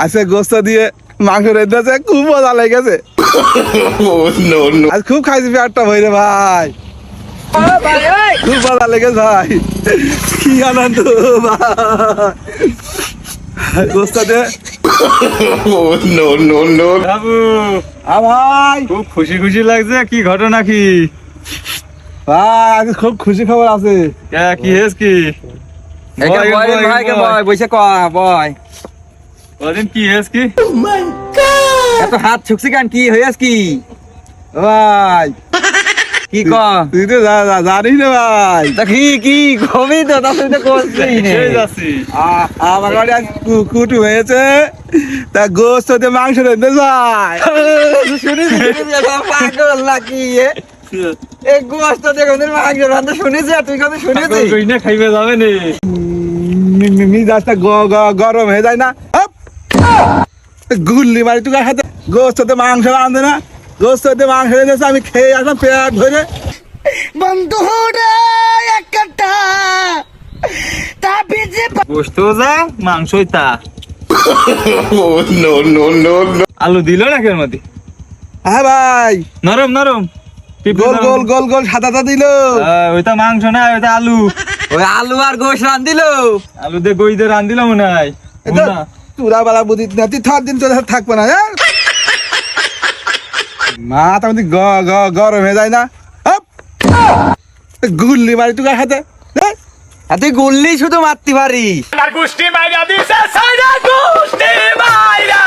আজকে গোস্ত দিয়ে মাংস রেঁধেছে, খুব মজা লেগেছে। আজ খুব খাইছি, পেটটা ভরে ভাই, খুব মজা লেগেছে ভাই, কি আনন্দ ভাই গোস্ত দিয়ে। বাবু ভাই খুব খুশি খুশি লাগছে, কি ঘটনা কি? ভাই আজকে খুব খুশি খবর আছে। কি হেস কি কদিন কি হেস কি? এত হাত ছুকছি কেন, কি হয়েছে কি ভাই কি ক তুই তো জানিস না ভাই, তা কি কবি তো তা তুই তো করছিস সেই যাচ্ছি। আমার বাড়ি আজ কুটু হয়েছে, তা গোস্ত দিয়ে মাংস রেঁধে ভাই। শুনিস পাগল নাকি এই গোস্ত দিয়ে কোনদিন মাংস রান্না শুনেছি? আর তুই কবে শুনেছিস? কই না খাইবে যাবে নে? মিজাজটা গরম হয়ে যায় না, হাপ! গুল্লি মারি তুই হাতে গোস্ত দিয়ে মাংস রাঁধে না, গোস্ত দিয়ে মাংস রেঁধেছে, আমি খেয়ে আসলাম পেট ধরে। গোস্ত যা মাংসই তা। আলু দিল না কেন মধ্যে? হ্যাঁ ভাই, নরম নরম গোল গোল গোল গোল সাদাটা দিল। ওইটা মাংস না, ওইটা আলু। ওই আলু আর গোশ রান্ধিল। আলু দিয়ে গই দিয়ে রান দিলাম মনে হয়। চূড়া বেলা বুদ্ধি তুই থর দিন তোর সাথে থাকবো না, হ্যাঁ? মাথা মধ্যে গরম হয়ে যায় না, হাপ! গুল্লি মারি তুই হাতে, হ্যাঁ? আর তুই গুল্লি শুধু মারতে পারিস। গোষ্ঠী মাইরা দিছে, সাইরা গোষ্ঠী মাইরা